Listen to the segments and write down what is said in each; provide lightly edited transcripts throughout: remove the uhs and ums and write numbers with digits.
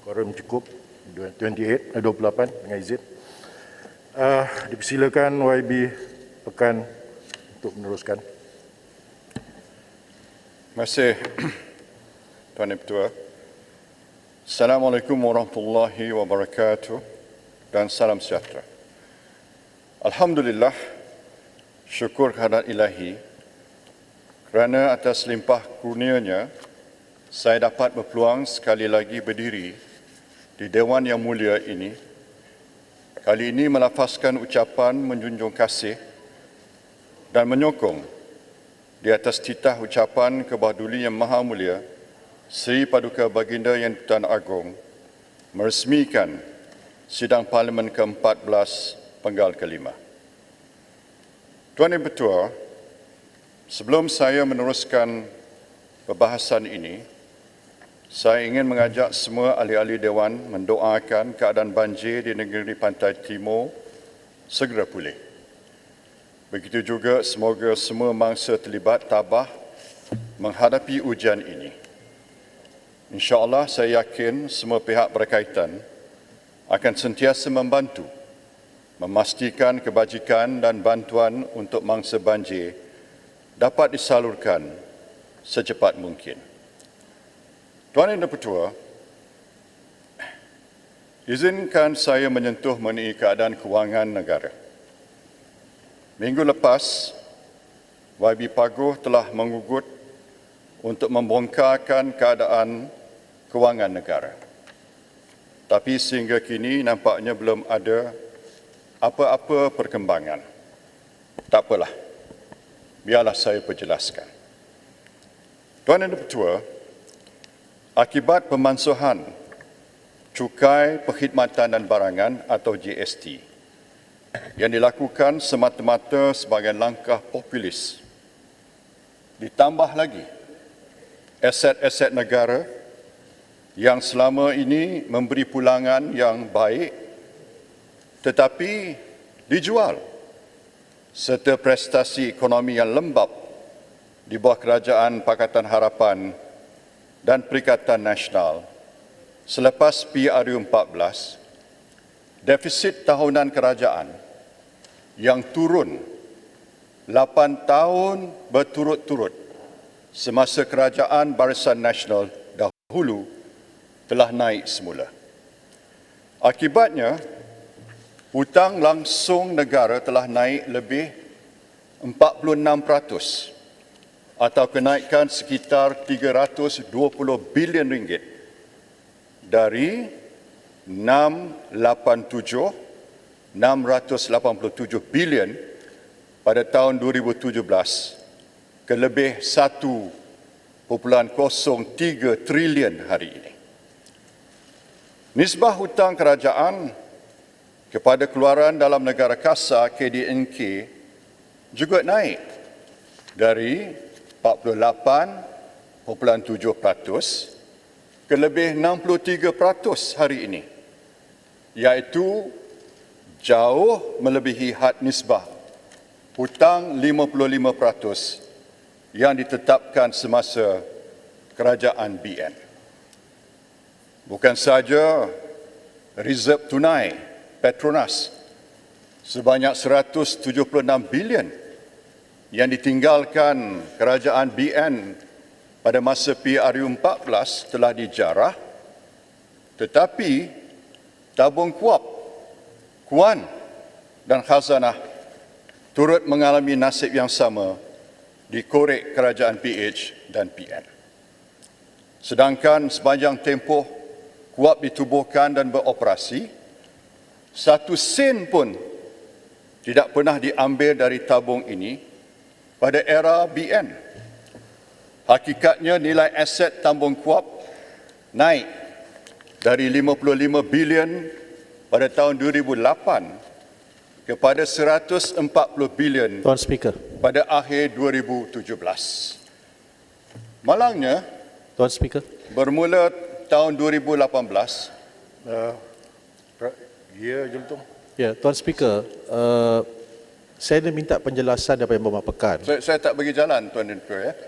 Quorum cukup 28 dengan izin. Dipersilakan YB Pekan untuk meneruskan. Terima kasih Tuan Yang Ketua. Assalamualaikum warahmatullahi wabarakatuh dan salam sejahtera. Alhamdulillah, syukur kehadirat Ilahi kerana atas limpah kurnianya saya dapat berpeluang sekali lagi berdiri di Dewan Yang Mulia ini. Kali ini melafazkan ucapan menjunjung kasih dan menyokong di atas titah ucapan Kebahaduli Yang Maha Mulia Seri Paduka Baginda Yang di-Pertuan Agong meresmikan sidang Parlimen ke-14 Penggal ke-5. Tuan Yang Ketua, sebelum saya meneruskan perbahasan ini, saya ingin mengajak semua ahli-ahli Dewan mendoakan keadaan banjir di negeri Pantai Timur segera pulih. Begitu juga semoga semua mangsa terlibat tabah menghadapi ujian ini. InsyaAllah saya yakin semua pihak berkaitan akan sentiasa membantu memastikan kebajikan dan bantuan untuk mangsa banjir dapat disalurkan secepat mungkin. Tuan Yang Ketua, izinkan saya menyentuh mengenai keadaan kewangan negara. Minggu lepas, YB Paguh telah mengugut untuk membongkarkan keadaan kewangan negara. Tapi sehingga kini nampaknya belum ada apa-apa perkembangan. Tak apalah, biarlah saya perjelaskan. Tuan Yang Ketua, akibat pemansuhan Cukai Perkhidmatan dan Barangan atau GST yang dilakukan semata-mata sebagai langkah populis, ditambah lagi aset-aset negara yang selama ini memberi pulangan yang baik tetapi dijual, serta prestasi ekonomi yang lembap di bawah Kerajaan Pakatan Harapan dan Perikatan Nasional selepas PRU 14, defisit tahunan kerajaan yang turun 8 tahun berturut-turut semasa Kerajaan Barisan Nasional dahulu telah naik semula. Akibatnya, hutang langsung negara telah naik lebih 46%, atau kenaikan sekitar 320 bilion ringgit dari 687 bilion pada tahun 2017 ke lebih 1.03 trilion hari ini. Nisbah hutang kerajaan kepada keluaran dalam negara kasar KDNK juga naik dari 48.7% ke lebih 63% hari ini, iaitu jauh melebihi had nisbah hutang 55% yang ditetapkan semasa kerajaan BN. Bukan sahaja reserve tunai Petronas sebanyak 176 bilion yang ditinggalkan kerajaan BN pada masa PRU 14 telah dijarah, tetapi tabung kuap, Kuan dan khazanah turut mengalami nasib yang sama dikorek kerajaan PH dan PN. Sedangkan sepanjang tempoh kuap ditubuhkan dan beroperasi, 1 sen pun tidak pernah diambil dari tabung ini pada era BN. Hakikatnya nilai aset tambang kuap naik dari 55 bilion pada tahun 2008 kepada 140 bilion Tuan Speaker. pada akhir 2017. Malangnya, Tuan Speaker. bermula tahun 2018, Ya, Jultung. Ya, Tuan Speaker, saya nak minta penjelasan daripada Yang Berhormat Pekan. saya tak bagi jalan Tuan Yang Ketua, ya.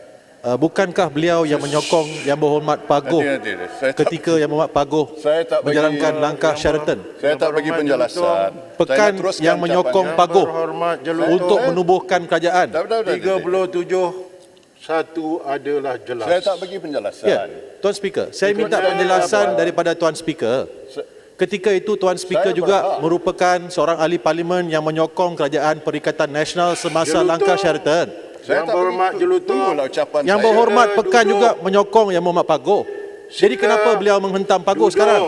bukankah beliau yang menyokong Yang Berhormat Pagoh Nanti. Saya tak- ketika Yang Berhormat Pagoh Saya tak bagi- menjalankan langkah Sheraton? Saya tak bagi penjelasan. Pekan Saya nak teruskan yang menyokong ucapannya. Pagoh Berhormat untuk menubuhkan kerajaan. Tak, 37 adalah jelas. Saya tak bagi penjelasan. Ya, Tuan Speaker, saya minta penjelasan daripada Tuan Speaker. Ketika itu Tuan Speaker Saya juga berhak. merupakan seorang ahli parlimen yang menyokong kerajaan Perikatan Nasional semasa Jelutong. langkah Sheraton. Saya Yang tak Berhormat bagi- Jelutong. Tunggulah ucapan Yang saya. Berhormat Pekan duduk. juga menyokong Yang Berhormat Pagoh. Jadi Sila kenapa beliau menghentam Pagoh duduk. sekarang?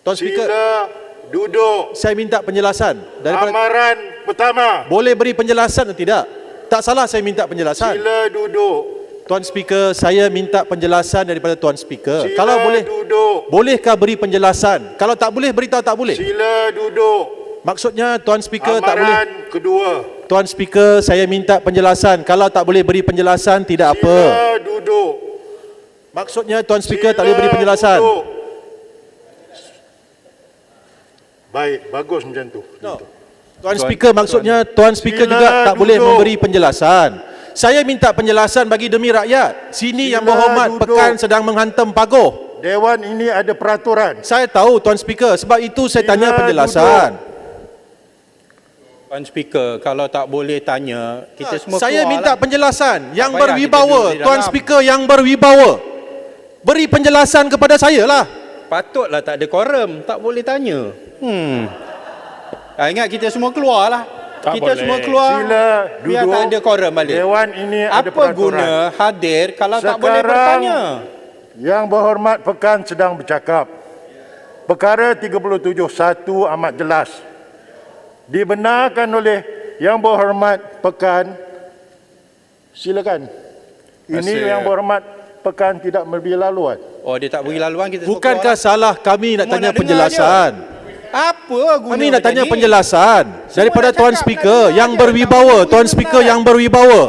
Tuan Speaker, Sila duduk. saya minta penjelasan daripada. Amaran pertama. Boleh beri penjelasan atau tidak? Tak salah saya minta penjelasan. Sila duduk. Tuan Speaker, saya minta penjelasan daripada Tuan Speaker. Sila Kalau boleh, duduk. bolehkah beri penjelasan? Kalau tak boleh, beritahu tak boleh. Sila duduk. Maksudnya Tuan Speaker tak boleh. Amaran kedua. Tuan Speaker, saya minta penjelasan. Kalau tak boleh beri penjelasan, tidak apa. Sila duduk. Maksudnya Tuan Speaker tak Sila boleh beri penjelasan. duduk. Baik, bagus macam tu. No. Tuan Speaker, maksudnya Tuan Speaker Sila juga tak boleh duduk. memberi penjelasan. Saya minta penjelasan bagi demi rakyat. Sini Sila Yang Berhormat duduk. Pekan sedang menghantam Pagoh. Dewan ini ada peraturan. Saya tahu Tuan Speaker, sebab itu saya Sila tanya penjelasan. Tuan Speaker, kalau tak boleh tanya, kita semua Saya keluar minta lah. penjelasan yang Tak payah kita berwibawa. duduk di Tuan dalam. Speaker yang berwibawa. Beri penjelasan kepada saya lah. Patutlah tak ada quorum, tak boleh tanya. Ingat kita semua keluar lah. Tak Kita boleh. semua keluar. Sila Biar duduk. tak ada quorum balik. Dewan ini ada Apa peraturan. guna hadir kalau tak boleh Sekarang- bertanya? Yang Berhormat Pekan sedang bercakap. Perkara 37(1) amat jelas. Dibenarkan oleh Yang Berhormat Pekan. Silakan. Ini Masih- Yang Berhormat Pekan tidak memberi laluan. Oh, dia tak beri laluan, kita semua Bukankah keluar salah kami nak Semua tanya nak dengar penjelasan? lah. Apa guna Kami nak macam tanya ni? penjelasan daripada nak Tuan cakap, Speaker nak dengar yang je. berwibawa. Tak Tuan boleh Speaker dengar. yang berwibawa.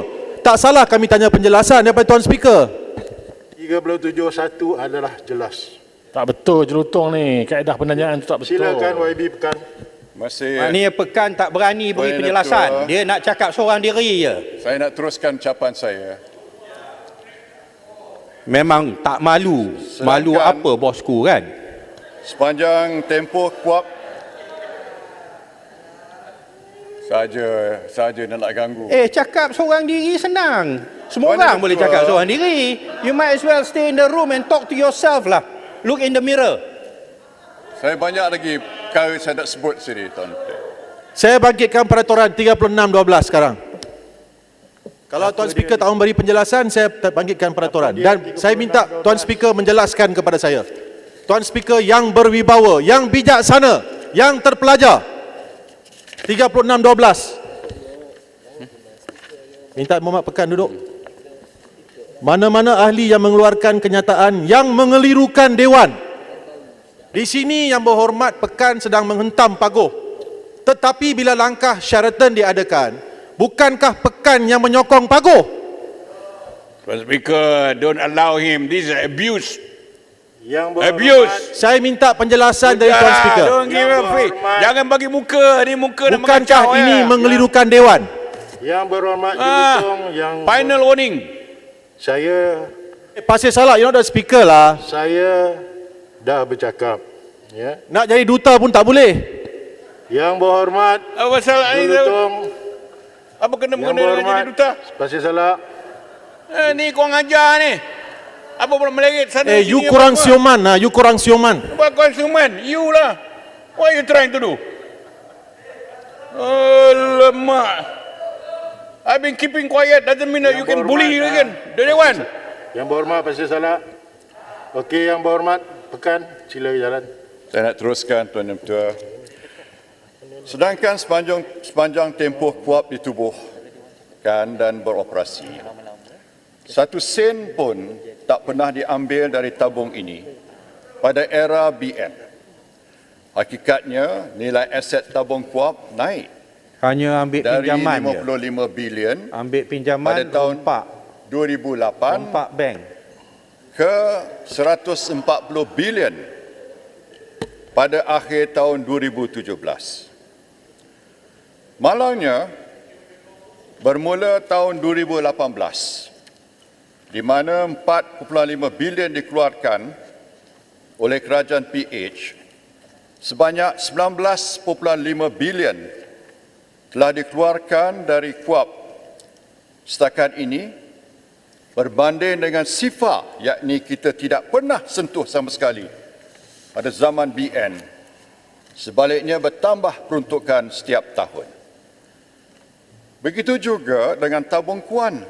Tak salah kami tanya penjelasan daripada Tuan Speaker. 37(1) adalah jelas. Tak betul jelutong ni. Kaedah penanyaan tu tak betul. Silakan YB Pekan. Masih Maknanya Pekan tak berani beri Boleh, penjelasan. Datuk. Dia nak cakap seorang diri je. saya nak teruskan ucapan saya. Memang tak malu. Malu Sedangkan- apa bosku kan? Sepanjang tempoh kuap saja nak ganggu. Cakap seorang diri senang. Semua Mana orang boleh betul? cakap seorang diri. You might as well stay in the room and talk to yourself lah. Look in the mirror. Saya banyak lagi perkara saya nak sebut sini, Tuan. Saya bangkitkan peraturan 3612 sekarang. Kalau Tuan Speaker tak memberi penjelasan, saya bangkitkan peraturan. Dan saya minta Tuan Speaker menjelaskan kepada saya. Tuan Speaker yang berwibawa, yang bijaksana, yang terpelajar. 3612. Minta Muhammad Pekan duduk. Mana-mana ahli yang mengeluarkan kenyataan yang mengelirukan Dewan. Di sini Yang Berhormat Pekan sedang menghentam Pagoh. Tetapi bila langkah Sheraton diadakan, bukankah Pekan yang menyokong Pagoh? Tuan Speaker, don't allow him. This is abuse. Yang Abuse. Saya minta penjelasan dari Tuan Speaker. Don't give Yang a free. Berhormat. Jangan bagi muka. Ni muka dah Bukankah mengacau, ini ya. mengelirukan Dewan? Yang Berhormat Ah, Jelutong, yang Final warning. saya Pasir Salak, you not the speaker lah. dah bercakap. Ya. Nak jadi duta pun tak boleh. Yang Berhormat Apa salah ni? Jelutong, Apa kena Yang mengena dengan Berhormat jadi duta? Pasir Salak, Ni kau ngajar ni. Apa pula melerit sana You sini, kurang apa? sioman lah, you kurang sioman. Apa konsumen? You lah. What are you trying to do? Alamak. I've been keeping quiet. Doesn't mean that you can bully again. The one. Yang Berhormat Pasir Salak. Okey, Yang Berhormat Pekan, sila jalan. Saya nak teruskan, Tuan Yang Ketua. Sedangkan sepanjang tempoh kuap ditubuhkan dan beroperasi, satu sen pun tak pernah diambil dari tabung ini pada era BN. Hakikatnya, nilai aset tabung kuap naik Hanya ambil dari pinjaman je. 55 bilion Ambil pinjaman pada tahun rompak 2008 bank. ke 140 bilion pada akhir tahun 2017. Malangnya, bermula tahun 2018, di mana 4.5 bilion dikeluarkan oleh kerajaan PH, sebanyak 19.5 bilion telah dikeluarkan dari KUAP setakat ini berbanding dengan SIFA, yakni kita tidak pernah sentuh sama sekali pada zaman BN. Sebaliknya bertambah peruntukan setiap tahun. Begitu juga dengan tabung kuan,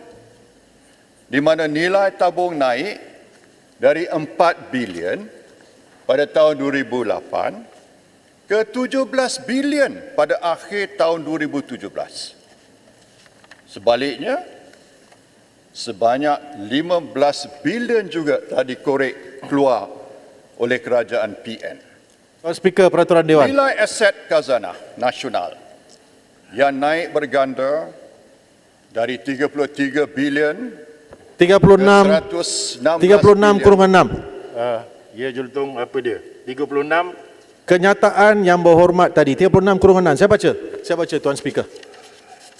di mana nilai tabung naik dari 4 bilion pada tahun 2008 ke 17 bilion pada akhir tahun 2017. Sebaliknya, sebanyak 15 bilion juga telah dikorek keluar oleh kerajaan PN. Tuan Speaker Peraturan Dewan. Nilai aset khazanah nasional yang naik berganda dari 33 bilion 36 116 kurungan 6. Ya Julutong, apa dia? 36. Kenyataan yang berhormat tadi 36 kurungan 6. Saya baca Tuan Speaker.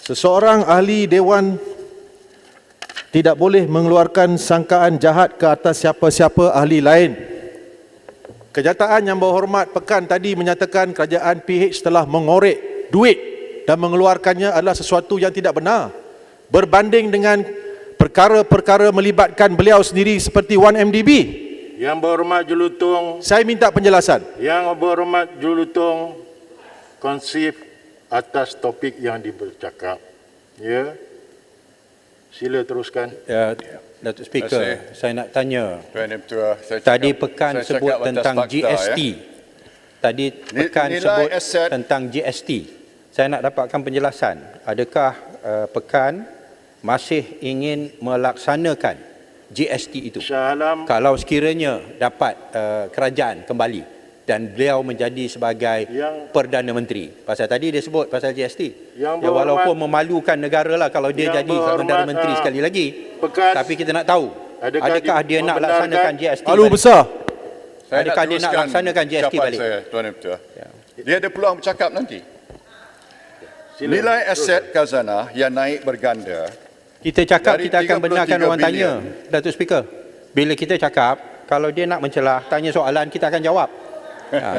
Seseorang ahli dewan tidak boleh mengeluarkan sangkaan jahat ke atas siapa-siapa ahli lain. Kenyataan yang berhormat pekan tadi menyatakan kerajaan PH telah mengorek duit dan mengeluarkannya adalah sesuatu yang tidak benar. Berbanding dengan perkara-perkara melibatkan beliau sendiri seperti 1MDB. Yang berhormat Julutong, Saya minta penjelasan. yang berhormat Julutong konsif atas topik yang dibercakap. Ya. Sila teruskan. Datuk Speaker, saya nak tanya. Tuan Yang Tua, saya Tadi cakap- pekan saya sebut cakap atas tentang fakta, GST. ya. Tadi pekan Nilai sebut aset- tentang GST. Saya nak dapatkan penjelasan. Adakah pekan masih ingin melaksanakan GST itu? Shah Alam, Kalau sekiranya dapat kerajaan kembali dan beliau menjadi sebagai Yang- Perdana Menteri. Pasal tadi dia sebut pasal GST. Yang Ya, berhormat- walaupun memalukan negara lah kalau dia Yang jadi berhormat, Perdana Menteri sekali lagi. Pekan, Tapi kita nak tahu, adakah dia nak membenarkan laksanakan GST Malu balik? besar. Saya Adakah dia nak teruskan laksanakan GST ucapan balik? saya, Tuan Yang Tua. Dia ada peluang bercakap nanti. sila. Nilai aset khazanah yang naik berganda Kita cakap Dari kita akan 33 benarkan orang tanya, bilion. Datuk Speaker. Bila kita cakap, kalau dia nak mencelah, tanya soalan, kita akan jawab.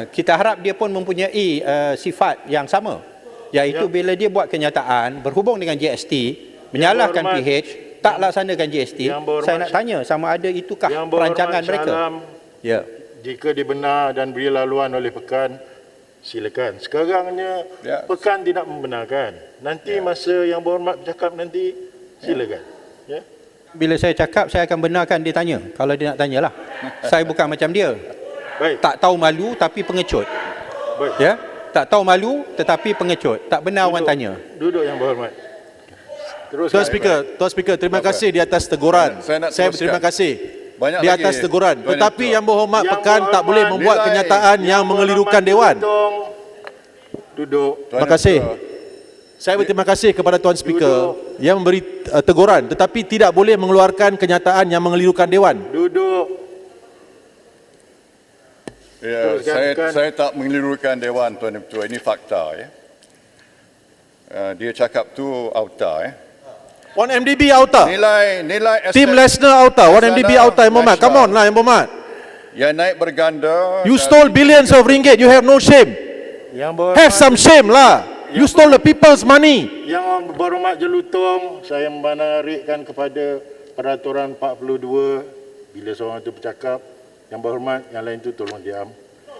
Kita harap dia pun mempunyai sifat yang sama. Iaitu bila dia buat kenyataan berhubung dengan GST, menyalahkan berhormat- PH, tak laksanakan GST, Yang berhormat- saya nak tanya sama ada itukah Yang berhormat perancangan Shah mereka. Alam, Ya. jika dibenar dan beri laluan oleh pekan, silakan. Sekarangnya Ya. pekan tidak membenarkan. Nanti masa yang berhormat bercakap nanti, silakan. Ya. Bila saya cakap, saya akan benarkan dia tanya. Kalau dia nak tanyalah. Saya bukan macam dia. Baik. Tak tahu malu tapi pengecut. Baik. Ya? Tak tahu malu tetapi pengecut. Tak benar orang tanya. Duduk yang berhormat. Teruskan. Tuan Speaker, terima kasih di atas teguran. Saya nak Saya teruskan. berterima kasih Banyak di lagi, atas teguran. Tuan Tetapi Yang yang berhormat Yang pekan tak berhormat boleh membuat nilai- kenyataan yang mengelirukan Dewan. Duduk. Terima kasih. Saya berterima kasih kepada Tuan Speaker yang memberi teguran, tetapi tidak boleh mengeluarkan kenyataan yang mengelirukan Dewan. Duduk. Ya, Teruskan. saya tak mengelirukan Dewan, Tuan Yang Tua. Ini fakta. Ya. Dia cakap tu auta. Ya. 1MDB outa. Nilai aset Tim Lesnar outa. 1MDB outa yang berhormat. Come on lah yang berhormat. yang naik berganda. You dari- stole billions of ringgit. You have no shame. Yang berhormat, Have some shame lah. You stole the people's money. yang berhormat Jelutong, saya menarikkan kepada peraturan 42 bila seorang itu bercakap. Yang berhormat, yang lain itu tolong diam.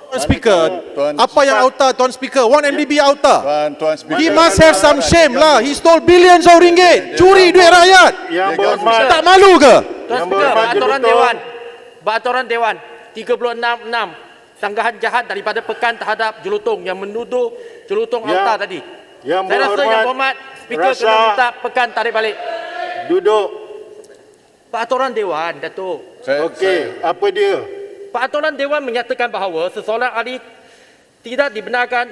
Tuan Speaker, Tuan- apa yang outa Tuan Speaker? 1MDB outa. Tuan Speaker. He must have some shame lah. He stole billions of ringgit. Curi duit rakyat. Yang Dia berhormat, Tak malu ke? Tuan Yang Speaker, berhormat peraturan Jelutong. Dewan. Peraturan Dewan 36.6. Sanggahan jahat daripada pekan terhadap Jelutong yang menuduh Jelutong Yang- auta tadi. yang Saya rasa berhormat, yang berhormat Speaker rasa- kena minta pekan tarik balik. duduk. Peraturan Dewan, Datuk. Okey, apa dia? Peraturan Dewan menyatakan bahawa seseorang ahli tidak dibenarkan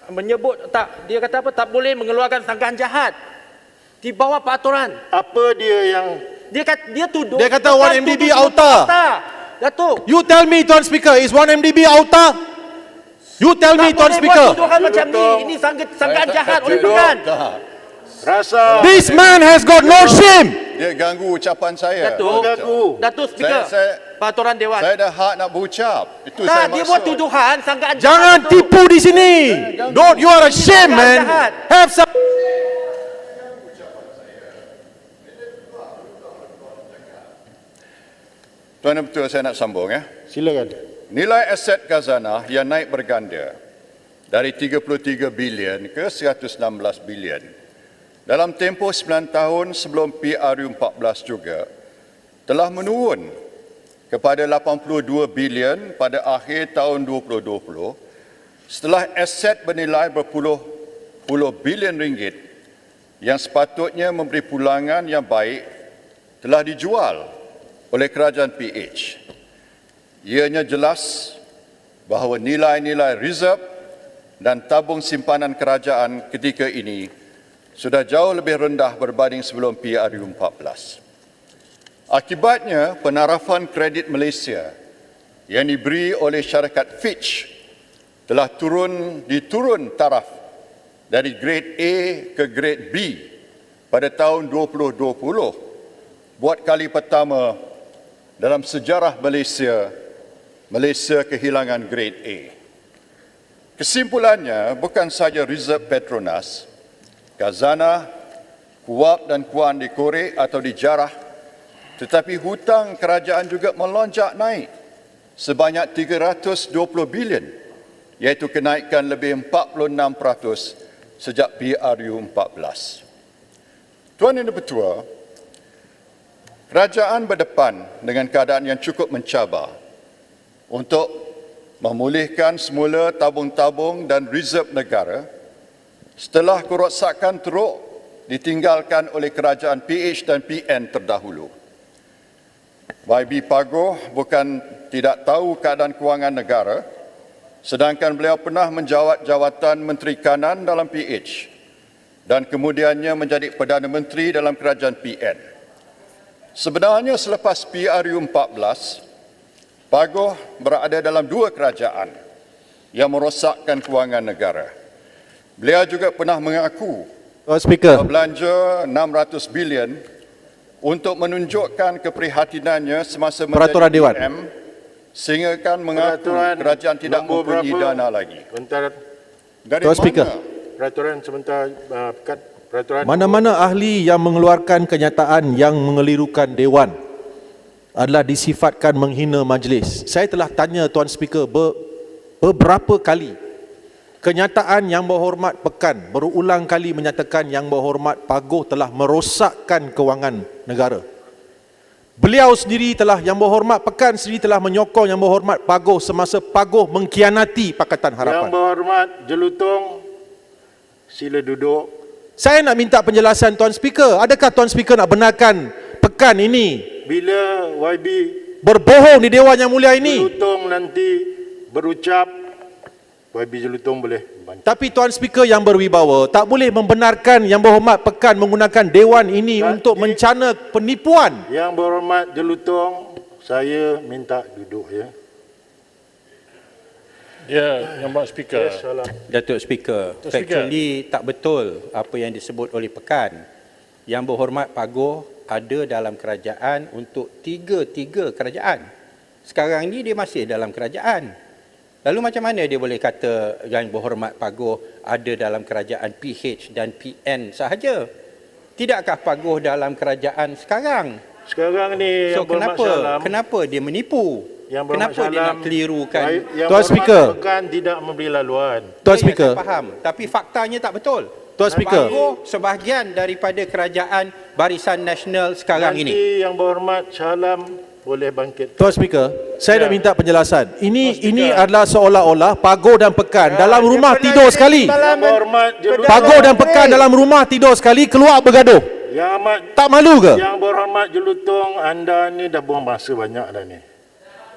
menyebut dia kata apa, tak boleh mengeluarkan sanggahan jahat di bawah peraturan. Apa dia yang Dia tuduh. Dia kata pekan 1MDB tuduh auta. Datuk. You tell me Tuan Speaker, is 1MDB outa? You tell me Tuan Tak boleh buat Speaker. tuduhan macam ni. Jelutong. Ini sanggahan jahat oleh Duduk. pekan. rasa This man has got no shame. Dia ganggu ucapan saya. Datuk, Datuk Speaker, peraturan Dewan. Saya ada hak nak berucap. Itu Tak, saya dia buat maksud. tuduhan sangkaan jahat, Jangan Datuk. tipu di sini. Don't, you are ashamed, man. Jahat. Have some. Tuan dan Betul, saya nak sambung ya. Silakan. Nilai aset khazanah yang naik berganda dari 33 bilion ke 116 bilion dalam tempoh 9 tahun sebelum PRU14 juga telah menurun kepada 82 bilion pada akhir tahun 2020 setelah aset bernilai berpuluh-puluh bilion ringgit yang sepatutnya memberi pulangan yang baik telah dijual oleh kerajaan PH. Ianya jelas bahawa nilai-nilai reserve dan tabung simpanan kerajaan ketika ini sudah jauh lebih rendah berbanding sebelum PRU14. Akibatnya, penarafan kredit Malaysia yang diberi oleh syarikat Fitch telah diturun taraf dari grade A ke grade B pada tahun 2020 buat kali pertama dalam sejarah Malaysia kehilangan grade A. Kesimpulannya, bukan sahaja reserve Petronas, khazanah, kuab dan kuan dikorek atau dijarah, tetapi hutang kerajaan juga melonjak naik sebanyak 320 bilion, iaitu kenaikan lebih 46% sejak PRU14. Tuan Yang Dipertua, kerajaan berdepan dengan keadaan yang cukup mencabar untuk memulihkan semula tabung-tabung dan reserve negara setelah kerosakan teruk ditinggalkan oleh kerajaan PH dan PN terdahulu. YB Pagoh bukan tidak tahu keadaan kewangan negara, sedangkan beliau pernah menjawat jawatan Menteri Kanan dalam PH dan kemudiannya menjadi Perdana Menteri dalam kerajaan PN. Sebenarnya selepas PRU14, Pagoh berada dalam dua kerajaan yang merosakkan kewangan negara. Beliau juga pernah mengaku Speaker. belanja 600 bilion untuk menunjukkan keprihatinannya semasa Peraturan menjadi Dewan. PM sehingga kan mengaku kerajaan tidak nombor mempunyai berapa? dana lagi. Sebentar, Dari Tuan mana? Speaker. peraturan sebentar, pekat peraturan. Mana-mana ahli yang mengeluarkan kenyataan yang mengelirukan Dewan adalah disifatkan menghina majlis. Saya telah tanya Tuan Speaker beberapa kali. Kenyataan Yang Berhormat Pekan berulang kali menyatakan Yang Berhormat Pagoh telah merosakkan kewangan negara. Beliau sendiri telah, Yang Berhormat Pekan sendiri telah menyokong Yang Berhormat Pagoh semasa Pagoh mengkhianati Pakatan Yang Harapan. Berhormat Jelutong, sila duduk. Saya nak minta penjelasan Tuan Speaker. Adakah Tuan Speaker nak benarkan Pekan ini Bila YB berbohong di Dewan Yang Mulia ini? Jelutong nanti berucap, YB Jelutong boleh bantu. Tapi Tuan Speaker yang berwibawa tak boleh membenarkan Yang Berhormat Pekan menggunakan Dewan ini untuk mencana penipuan. Yang Berhormat Jelutong, saya minta duduk ya. Ya, Yang Berhormat Speaker. Salam. Datuk Speaker, Datuk Speaker. factually tak betul apa yang disebut oleh Pekan. Yang Berhormat Pagoh ada dalam kerajaan untuk tiga kerajaan. Sekarang ni dia masih dalam kerajaan. Lalu macam mana dia boleh kata Yang Berhormat Pagoh ada dalam kerajaan PH dan PN sahaja? Tidakkah Pagoh dalam kerajaan sekarang? Sekarang ni So Yang Berhormat Salam, kenapa dia menipu? Yang Berhormat Kenapa dia nak Salam, kelirukan? Yang Tuan Berhormat Speaker. Pekan tidak memberi laluan. Tuan Ya, Speaker. saya faham, tapi faktanya tak betul. Tuan Speaker. Pagoh sebahagian daripada kerajaan Barisan Nasional sekarang ini. Nanti Yang Berhormat Salam boleh bangkit. Tuan Speaker, saya nak minta penjelasan. Ini Speaker. adalah seolah-olah Pagoh dan Pekan dalam rumah tidur sekali. Yang Berhormat Jelutong, Pagoh dan Pekan dalam rumah tidur sekali keluar bergaduh. Yang Amat Tak malu ke? Yang Berhormat Jelutong, anda ni dah buang masa banyak dah ni.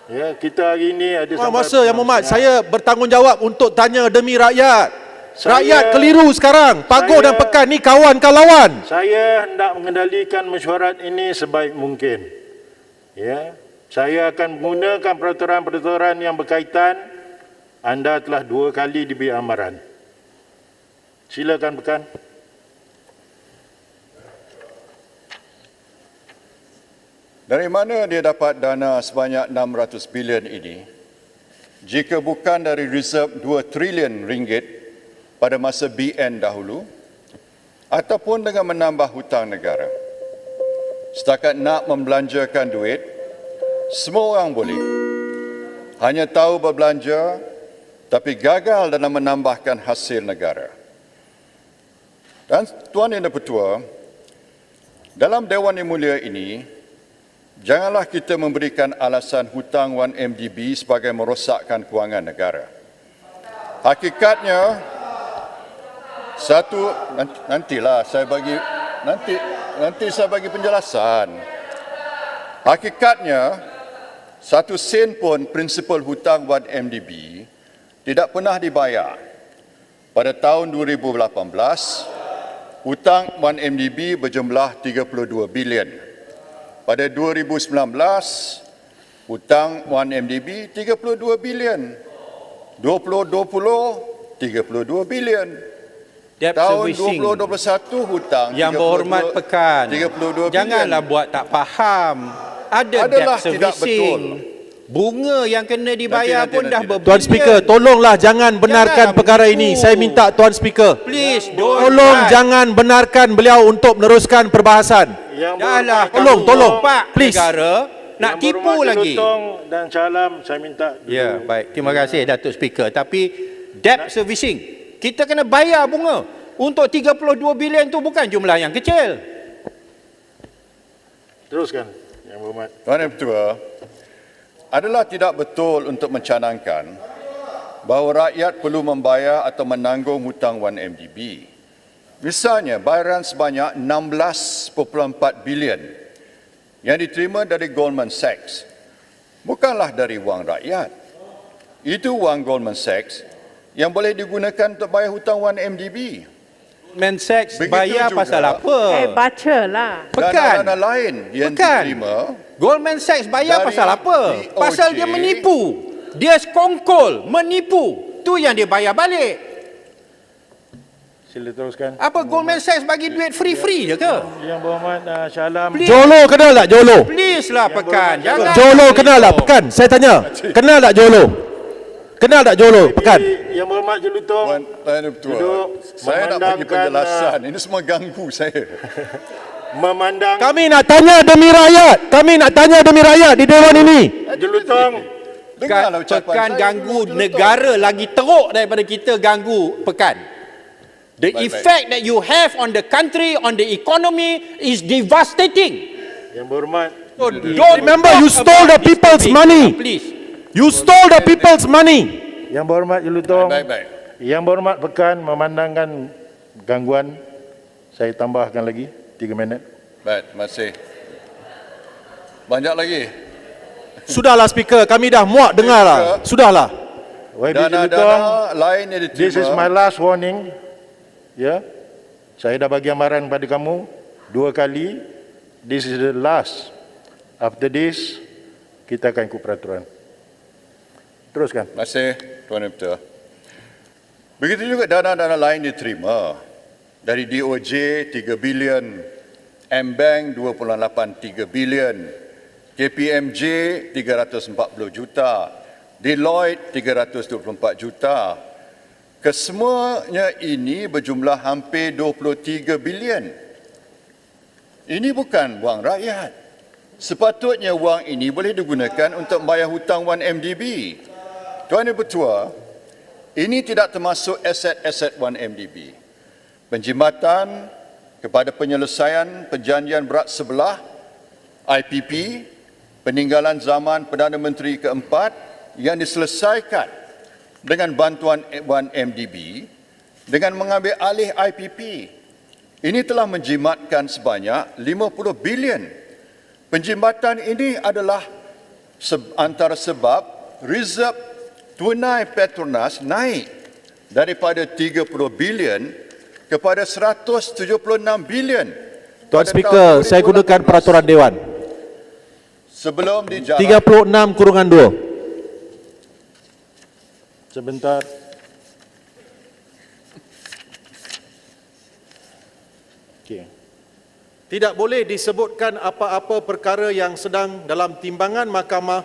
Ya, kita hari ni ada Buang sampai masa Yang Berhormat, setengah. saya bertanggungjawab untuk tanya demi rakyat. Saya- Rakyat keliru sekarang. Pagoh dan Pekan ni kawan ke lawan? Saya hendak mengendalikan mesyuarat ini sebaik mungkin. Ya, saya akan menggunakan peraturan-peraturan yang berkaitan. Anda telah 2 kali diberi amaran. Silakan Pekan. Dari mana dia dapat dana sebanyak 600 bilion ini? Jika bukan dari reserve 2 trilion ringgit pada masa BN dahulu, ataupun dengan menambah hutang negara. Setakat nak membelanjakan duit, semua orang boleh. Hanya tahu berbelanja, tapi gagal dalam menambahkan hasil negara. Dan Tuan Yang Dipertua, dalam Dewan Yang Mulia ini, janganlah kita memberikan alasan hutang 1MDB sebagai merosakkan kewangan negara. Hakikatnya, nantilah saya bagi nanti saya bagi penjelasan. Hakikatnya, 1 sen pun prinsipal hutang 1MDB tidak pernah dibayar. Pada tahun 2018, hutang 1MDB berjumlah 32 bilion. Pada 2019, hutang 1MDB 32 bilion. 2020, 32 bilion. Debt Tahun servicing 2021 hutang yang berhormat Pekan, 32 bilion. janganlah buat tak faham. Ada Adalah debt tidak servicing. Bunga yang kena dibayar Nanti, pun dah nanti. berbilion. Tuan Speaker, tolonglah jangan benarkan Janganlah perkara menipu. ini. Saya minta Tuan Speaker. Please, don't Tolong lie. jangan benarkan beliau untuk meneruskan perbahasan. Yang Dahlah, Tolong, tolong. Pak Please. negara nak Yang tipu Berhormat lagi. Jelutong dan Calam, saya minta Ya, baik. Terima kasih Datuk Speaker. Tapi debt servicing, kita kena bayar bunga. Untuk 32 bilion tu bukan jumlah yang kecil. teruskan Yang Berhormat. Tuan Yang Bertua, adalah tidak betul untuk mencanangkan bahawa rakyat perlu membayar atau menanggung hutang 1MDB. Misalnya, bayaran sebanyak 16.4 bilion yang diterima dari Goldman Sachs bukanlah dari wang rakyat. Itu wang Goldman Sachs yang boleh digunakan untuk bayar hutang 1MDB. Goldman Sachs Begitu bayar juga. pasal apa? bacalah. Pekan. Dana-dana lain yang Pekan. diterima Goldman Sachs bayar Dari pasal apa? DOJ. Pasal dia menipu. Dia sekongkol, menipu. Tu yang dia bayar balik. Sila teruskan. Apa Goldman Sachs bagi duit free-free je ke? Yang Berhormat Calam. Please, Jolo kenal tak Jolo? please lah Pekan. Jangan Jolo kenal tak Pekan? Saya tanya. Kenal tak Jolo? Kenal tak Jolo Pekan? Yang Berhormat Jelutong. Tuan Yang Bertua, Duduk, saya nak bagi memandangkan, penjelasan. Ini semua ganggu saya. Memandang Kami nak tanya demi rakyat. Kami nak tanya demi rakyat di Dewan ini. Jelutong. Dengarlah ucapan Pekan saya ganggu dulu, negara lagi teruk daripada kita ganggu Pekan. The Baik, effect that you have on the country, on the economy is devastating. Yang Berhormat. So don't Remember, talk you stole about the this people's topic. money. Please. You stole the people's money. Yang Berhormat Jelutong. Baik-baik. Yang Berhormat Pekan memandangkan gangguan. Saya tambahkan lagi 3 minit. Baik, terima kasih. Banyak lagi. Sudahlah Speaker, kami dah muak dengar lah. Sudahlah. YB Jelutong. Dana-dana lain yang diterima. This is my last warning. Ya. Saya dah bagi amaran pada kamu 2 kali. This is the last. After this, kita akan ikut peraturan. Teruskan. Terima kasih, Tuan Yang Bertua. Begitu juga dana-dana lain diterima. Dari DOJ 3 bilion, M-Bank 2.83 bilion, KPMG 340 juta, Deloitte 324 juta. Kesemuanya ini berjumlah hampir 23 bilion. Ini bukan wang rakyat. Sepatutnya wang ini boleh digunakan untuk membayar hutang 1MDB. Tuan Yang Bertua, ini tidak termasuk aset-aset 1MDB. Penjimatan kepada penyelesaian perjanjian berat sebelah IPP, peninggalan zaman Perdana Menteri keempat yang diselesaikan dengan bantuan 1MDB dengan mengambil alih IPP. Ini telah menjimatkan sebanyak 50 bilion. Penjimatan ini adalah antara sebab reserve tunai Petronas naik daripada 30 bilion kepada 176 bilion. Tuan pada Speaker, tahun saya gunakan 2018. peraturan Dewan. Sebelum dijalankan 36/2. Sebentar. Okey. Tidak boleh disebutkan apa-apa perkara yang sedang dalam timbangan mahkamah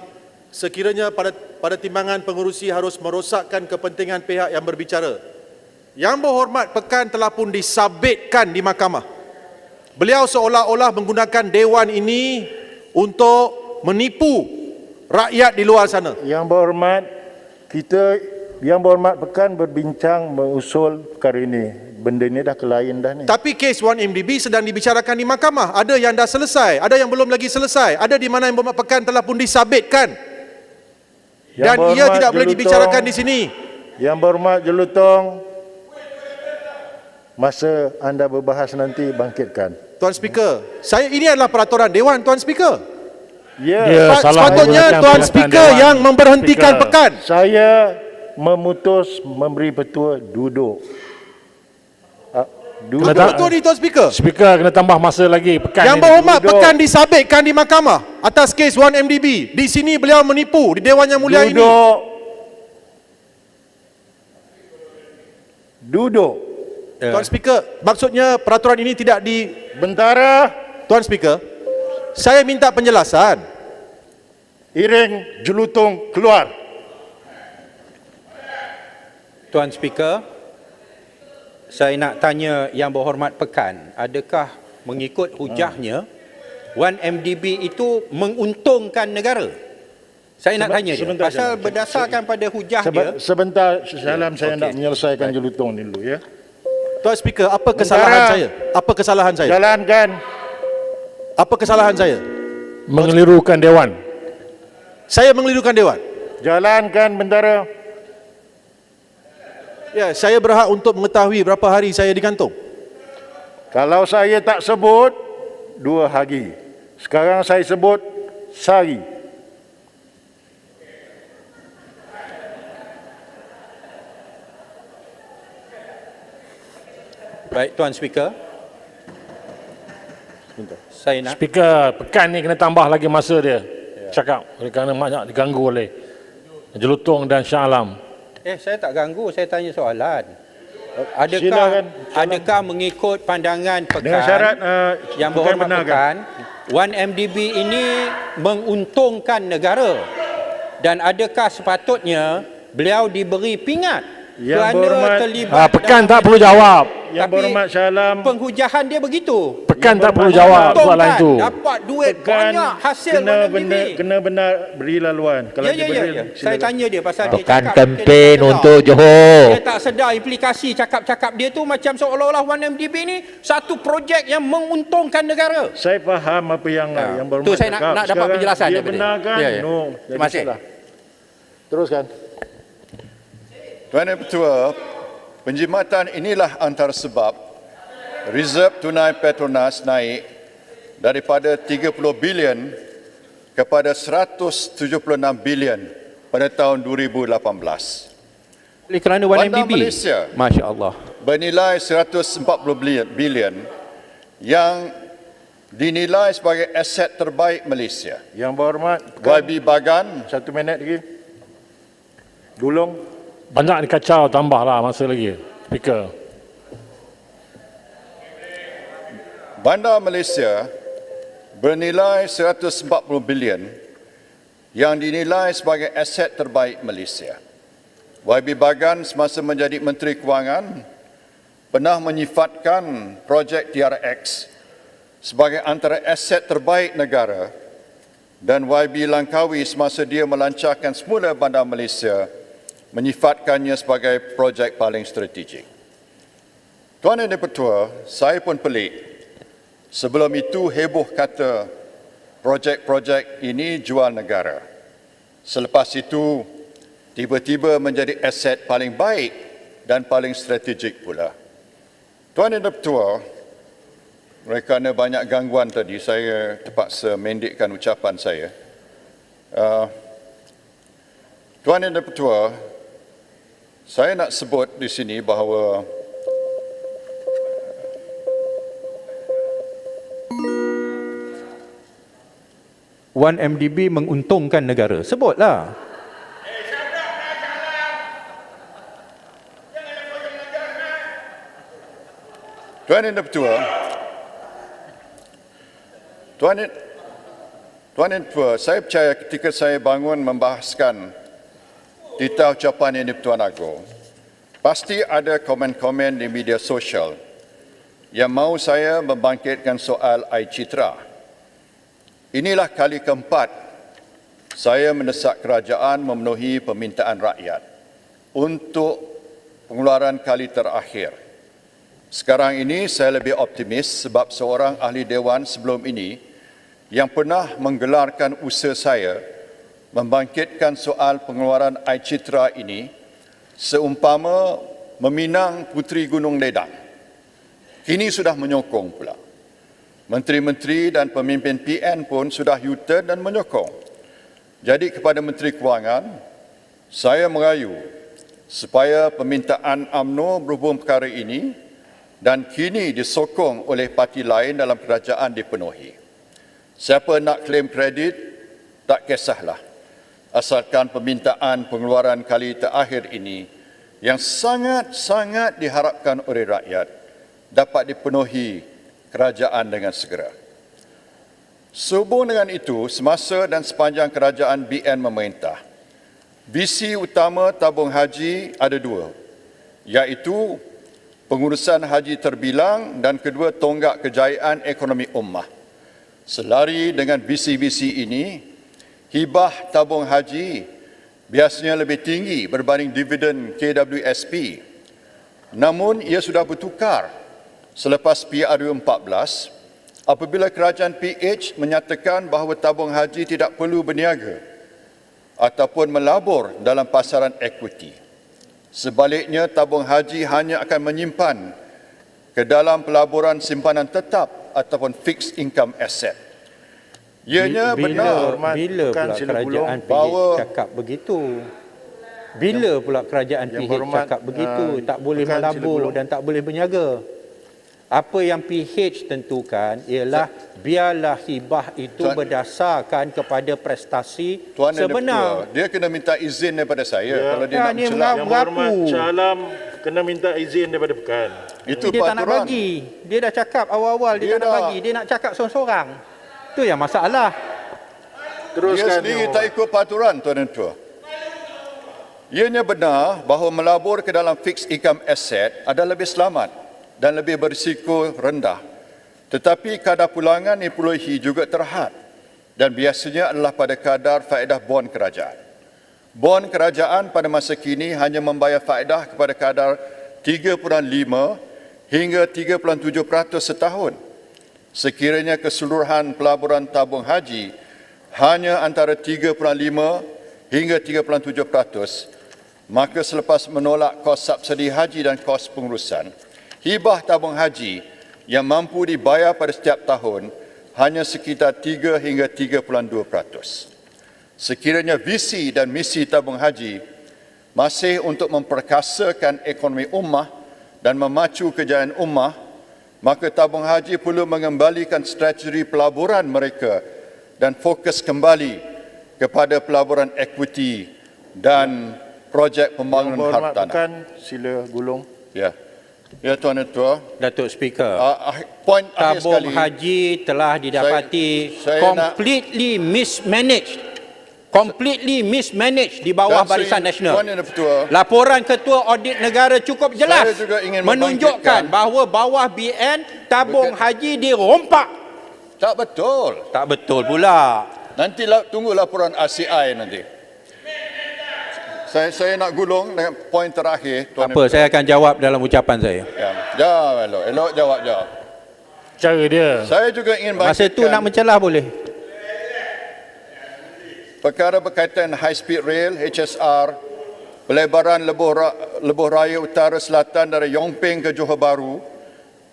sekiranya pada timbangan pengerusi harus merosakkan kepentingan pihak yang berbicara. Yang berhormat Pekan telah pun disabitkan di mahkamah. Beliau seolah-olah menggunakan dewan ini untuk menipu rakyat di luar sana. Yang berhormat, Yang berhormat Pekan berbincang mengusul perkara ini. Benda ini dah kelain dah ni. Tapi kes 1MDB sedang dibicarakan di mahkamah. Ada yang dah selesai, ada yang belum lagi selesai. Ada di mana yang berhormat Pekan telah pun disabitkan. Dan ia tidak boleh dibicarakan di sini. Yang berhormat Jelutong, masa anda berbahas nanti bangkitkan. Tuan Speaker, ini adalah peraturan Dewan, Tuan Speaker. Dia salah Sepatutnya menggunakan Tuan perkataan Speaker Dewan. yang memberhentikan Speaker. Pekan. Saya memutus memberi petua duduk. Duduk. Kena Betul ni Tuan Speaker. Speaker kena tambah masa lagi. Pekan Yang ni. berhormat duduk. Pekan disabitkan di mahkamah atas kes 1MDB. Di sini beliau menipu di Dewan Yang Mulia ini. Duduk. Duduk. Tuan Speaker, maksudnya peraturan ini tidak di... Bentara, Tuan Speaker, saya minta penjelasan. Iring Jelutong keluar. Tuan Speaker, saya nak tanya Yang Berhormat Pekan, adakah mengikut hujahnya 1MDB itu menguntungkan negara? Saya nak tanya dia, sebentar, pasal sebentar. berdasarkan pada hujah dia. Sebentar, salam saya Okey. nak menyelesaikan Jelutong ni dulu ya. Tuan Speaker, apa kesalahan saya? Apa kesalahan saya? Jalankan. Apa kesalahan saya? Mengelirukan Dewan. Saya mengelirukan Dewan. Jalankan bentara. Ya, saya berhak untuk mengetahui berapa hari saya digantung. Kalau saya tak sebut 2 hari. Sekarang saya sebut sehari. Baik, Tuan Speaker. Saya nak Speaker, Pekan ni kena tambah lagi masa dia. Cakap. Oleh kerana banyak diganggu oleh Jelutong dan Shah Alam. saya tak ganggu, saya tanya soalan. Silakan. Adakah mengikut pandangan Pekan Dengan syarat Yang Pekan Berhormat benarkan. Pekan, 1MDB ini menguntungkan negara, dan adakah sepatutnya beliau diberi pingat Yang kerana berhormat- terlibat Pekan dalam tak perlu jawab. Yang Tapi berhormat Shah Alam, penghujahan dia begitu. Pekan tak perlu berhormat jawab soalan Untungkan, itu. dapat duit Pekan banyak hasil kena 1MDB. kena benar beri laluan. Kalau Ya, dia ya, ya, benar, ya. Saya silakan. tanya dia pasal dia Bukan cakap kempen mungkin dia tak sedar. untuk Johor. Dia tak sedar implikasi cakap-cakap dia tu macam seolah-olah 1MDB ni satu projek yang menguntungkan negara. Saya faham apa yang yang berhormat Tu saya nak cakap. dapat Sekarang penjelasan dia daripada dia. benarkan. Ya, ya. No. Terima kasih. Teruskan. Tuan Yang Ketua, penjimatan inilah antara sebab reserve tunai Petronas naik daripada 30 bilion kepada 176 bilion pada tahun 2018. Oleh kerana Bandar 1MDB. Malaysia Masya Allah. bernilai 140 bilion yang dinilai sebagai aset terbaik Malaysia. Yang berhormat, YB Bagan 1 minit lagi. Dulung. Banyak dikacau, tambahlah masa lagi. Speaker. Bandar Malaysia bernilai 140 bilion yang dinilai sebagai aset terbaik Malaysia. YB Bagan semasa menjadi Menteri Kewangan pernah menyifatkan projek TRX sebagai antara aset terbaik negara, dan YB Langkawi semasa dia melancarkan semula Bandar Malaysia menyifatkannya sebagai projek paling strategik. Tuan Yang Dipertua, saya pun pelik. Sebelum itu heboh kata projek-projek ini jual negara. Selepas itu tiba-tiba menjadi aset paling baik dan paling strategik pula. Tuan Yang Dipertua, kerana banyak gangguan tadi, saya terpaksa mendekkan ucapan saya. Tuan Yang Dipertua, saya nak sebut di sini bahawa One MDB menguntungkan negara. Sebutlah. Tuan Yang Dipertua, Tuan dan Puan, saya percaya ketika saya bangun membahaskan titah ucapan ini Tuan Agong, pasti ada komen-komen di media sosial yang mahu saya membangkitkan soal air citra. Inilah kali keempat saya mendesak kerajaan memenuhi permintaan rakyat untuk pengeluaran kali terakhir. Sekarang ini saya lebih optimis sebab seorang ahli dewan sebelum ini yang pernah menggelarkan usaha saya membangkitkan soal pengeluaran air citra ini seumpama meminang Puteri Gunung Ledang. Kini sudah menyokong pula. Menteri-menteri dan pemimpin PN pun sudah U-turn dan menyokong. Jadi kepada Menteri Kewangan, saya merayu supaya permintaan UMNO berhubung perkara ini dan kini disokong oleh parti lain dalam kerajaan dipenuhi. Siapa nak klaim kredit, tak kisahlah. Asalkan permintaan pengeluaran kali terakhir ini yang sangat-sangat diharapkan oleh rakyat dapat dipenuhi kerajaan dengan segera. Sehubung dengan itu, semasa dan sepanjang kerajaan BN memerintah, visi utama tabung haji ada dua, iaitu pengurusan haji terbilang dan kedua tonggak kejayaan ekonomi ummah. Selari dengan visi-visi ini, hibah tabung haji biasanya lebih tinggi berbanding dividen KWSP. Namun ia sudah bertukar selepas PRU 14 apabila kerajaan PH menyatakan bahawa tabung haji tidak perlu berniaga ataupun melabur dalam pasaran equity. Sebaliknya, tabung haji hanya akan menyimpan ke dalam pelaburan simpanan tetap ataupun fixed income asset. Ianya benar. Bila pula kerajaan PH cakap begitu? Bila pula kerajaan PH cakap begitu? Tak boleh melabur dan tak boleh berniaga. Apa yang PH tentukan ialah biarlah hibah itu berdasarkan kepada prestasi Tuan sebenar. Dia kena minta izin daripada saya kalau dia nak ni mencelah. Yang Berhormat Calam kena minta izin daripada Pekan. Itu dia tak nak peraturan. bagi. Dia dah cakap awal-awal dia tak nak bagi. Dia nak cakap seorang-seorang. Itu yang masalah. Dia Teruskan. sendiri tak ikut peraturan, Tuan dan Tuan. Ianya benar bahawa melabur ke dalam fixed income asset adalah lebih selamat dan lebih berisiko rendah. Tetapi kadar pulangan yang diperolehi juga terhad dan biasanya adalah pada kadar faedah bon kerajaan. Bon kerajaan pada masa kini hanya membayar faedah kepada kadar 3.5 hingga 3.7% setahun. Sekiranya keseluruhan pelaburan tabung haji hanya antara 3.5 hingga 3.7%, maka selepas menolak kos subsidi haji dan kos pengurusan, hibah tabung haji yang mampu dibayar pada setiap tahun hanya sekitar 3 hingga 3.2%. Sekiranya visi dan misi tabung haji masih untuk memperkasakan ekonomi ummah dan memacu kejayaan ummah, maka tabung haji perlu mengembalikan strategi pelaburan mereka dan fokus kembali kepada pelaburan equity dan projek pembangunan Berhormat hartanah. Pekan, sila gulung. Ya. Ya, Tuan Ketua. Datuk Speaker. Poin akhir Tabung sekali. haji telah didapati saya completely mismanaged. Completely mismanaged di bawah Dan Barisan saya- Nasional. Tuan Yang Ketua, Laporan Ketua Audit Negara cukup jelas Saya juga ingin menunjukkan membangkitkan- bahawa bawah BN tabung haji dirompak. tak betul. Tak betul pula. Nanti tunggu laporan RCI nanti. Saya nak gulung dengan poin terakhir. Tuan Apa, saya akan jawab dalam ucapan saya. Ya, jawab elok jawab. Cara dia. Saya juga ingin Masa tu nak mencelah boleh. perkara berkaitan high speed rail HSR, pelebaran lebuh raya utara selatan dari Yongping ke Johor Bahru,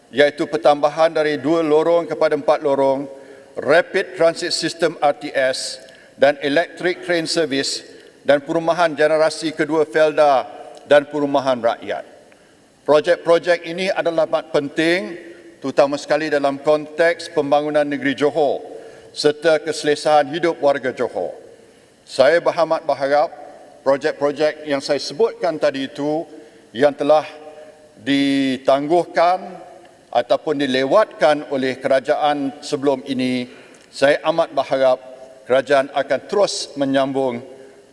iaitu pertambahan dari 2 lorong kepada 4 lorong, rapid transit system RTS dan electric train service dan perumahan generasi kedua Felda dan perumahan rakyat. Projek-projek ini adalah amat penting, terutama sekali dalam konteks pembangunan negeri Johor serta keselesaan hidup warga Johor. Saya berhormat berharap projek-projek yang saya sebutkan tadi itu yang telah ditangguhkan ataupun dilewatkan oleh kerajaan sebelum ini Saya amat berharap kerajaan akan terus menyambung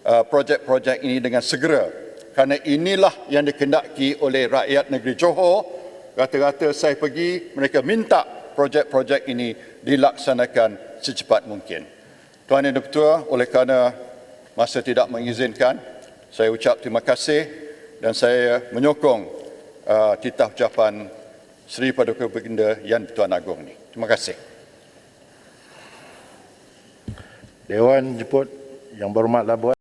projek-projek ini dengan segera kerana inilah yang dikehendaki oleh rakyat negeri Johor. Rata-rata saya pergi, mereka minta projek-projek ini dilaksanakan secepat mungkin. Tuan Yang Dipertua, oleh kerana masa tidak mengizinkan, saya ucap terima kasih dan saya menyokong titah ucapan Seri Paduka Baginda Yang Di-Pertuan Agong ini. Terima kasih. Dewan jemput yang berhormat Labuan.